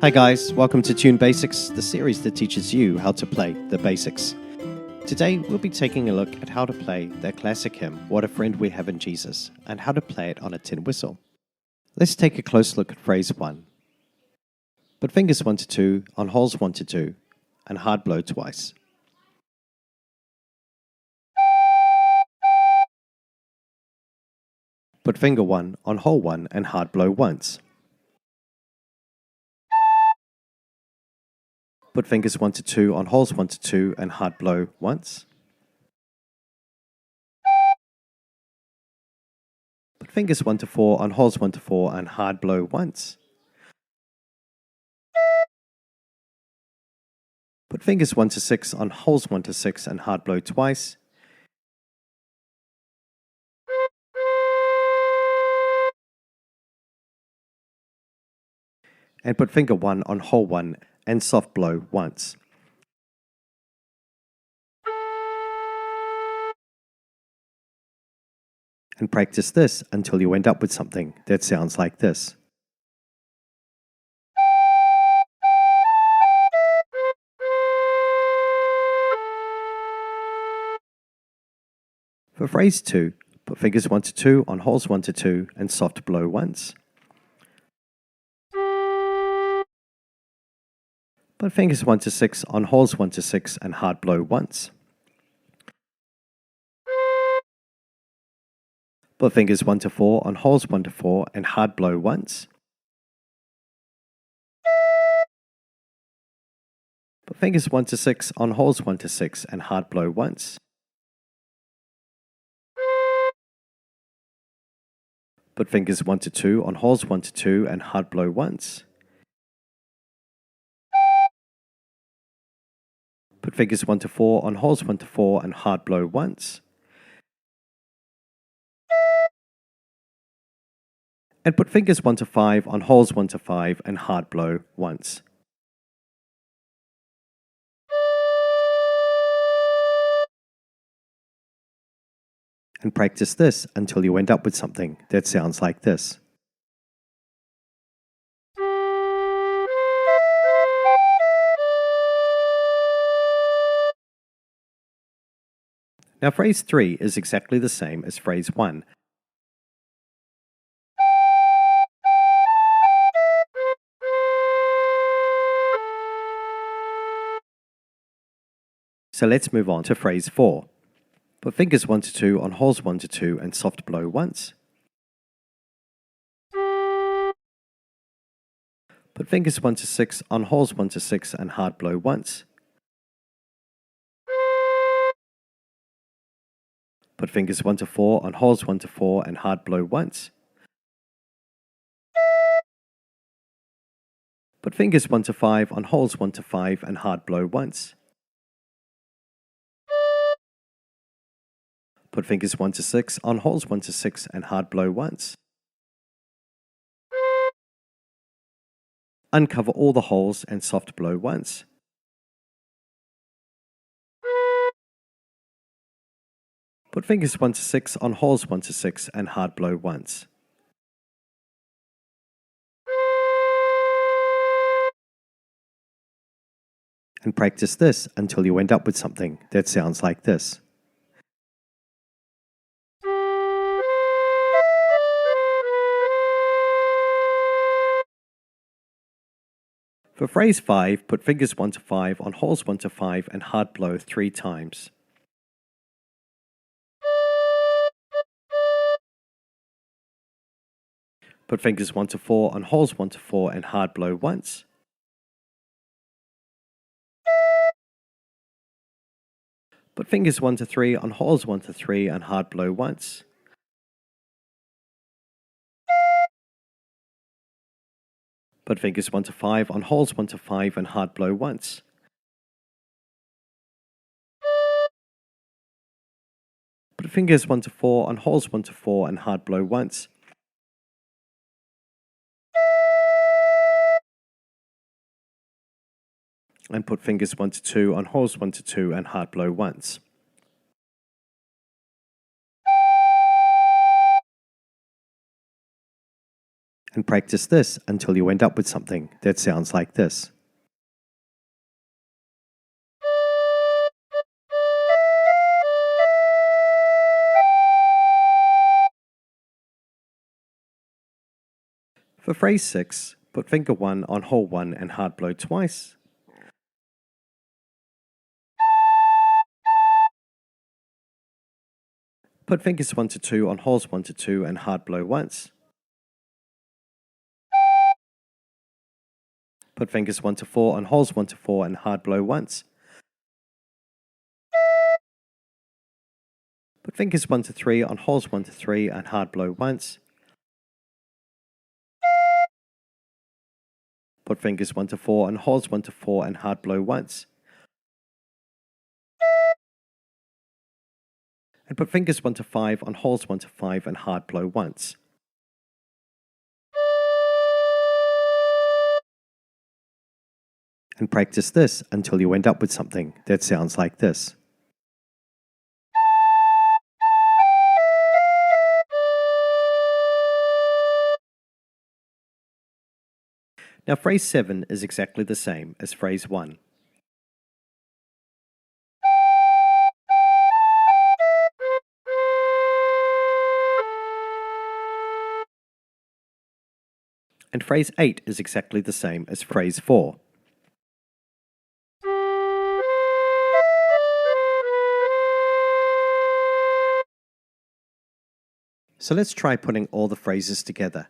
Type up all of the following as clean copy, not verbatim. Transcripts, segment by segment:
Hi guys, welcome to Tune Basics, the series that teaches you how to play the basics. Today we'll be taking a look at how to play the classic hymn, What a Friend We Have in Jesus, and how to play it on a tin whistle. Let's take a close look at phrase 1. Put fingers 1 to 2 on holes 1 to 2, and hard blow twice. Put finger 1 on hole 1 and hard blow once. Put fingers 1 to 2 on holes 1 to 2 and hard blow once. Put fingers 1 to 4 on holes 1 to 4 and hard blow once. Put fingers 1 to 6 on holes 1 to 6 and hard blow twice. And put finger 1 on hole 1 and soft blow once. And practice this until you end up with something that sounds like this. For phrase 2, put fingers 1 to 2 on holes 1 to 2 and soft blow once. Put fingers 1 to 6 on holes 1 to 6 and hard blow once. Put fingers 1 to 4 on holes 1 to 4 and hard blow once. Put fingers 1 to 6 on holes 1 to 6 and hard blow once. Put fingers 1 to 2 on holes 1 to 2 and hard blow once. Put fingers 1 to 4 on holes 1 to 4 and hard blow once. And put fingers 1 to 5 on holes 1 to 5 and hard blow once. And practice this until you end up with something that sounds like this. Now phrase 3 is exactly the same as phrase 1. So let's move on to phrase 4. Put fingers 1 to 2 on holes 1 to 2 and soft blow once. Put fingers 1 to 6 on holes 1 to 6 and hard blow once. Put fingers 1 to 4 on holes 1 to 4 and hard blow once. Put fingers 1 to 5 on holes 1 to 5 and hard blow once. Put fingers 1 to 6 on holes 1 to 6 and hard blow once. Uncover all the holes and soft blow once. Put fingers 1 to 6 on holes 1 to 6 and hard blow once. And practice this until you end up with something that sounds like this. For phrase 5, put fingers 1 to 5 on holes 1 to 5 and hard blow 3 times. Put fingers 1 to 4 on holes 1 to 4 and hard blow once. Put fingers 1 to 3 on holes 1 to 3 and hard blow once. Put fingers 1 to 5 on holes 1 to 5 and hard blow once. Put fingers 1 to 4 on holes 1 to 4 and hard blow once. And put fingers 1 to 2 on holes 1 to 2 and hard blow once. And practice this until you end up with something that sounds like this. For phrase 6, put finger 1 on hole 1 and hard blow twice. Put fingers 1 to 2 on holes 1 to 2 and hard blow once. Put fingers 1 to 4 on holes 1 to 4 and hard blow once. Put fingers 1 to 3 on holes 1 to 3 and hard blow once. Put fingers 1 to 4 on holes 1 to 4 and hard blow once. And put fingers 1 to 5 on holes 1 to 5 and hard blow once. And practice this until you end up with something that sounds like this. Now phrase 7 is exactly the same as phrase 1. And phrase 8 is exactly the same as phrase 4. So let's try putting all the phrases together.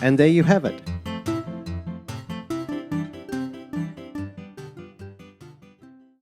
And there you have it.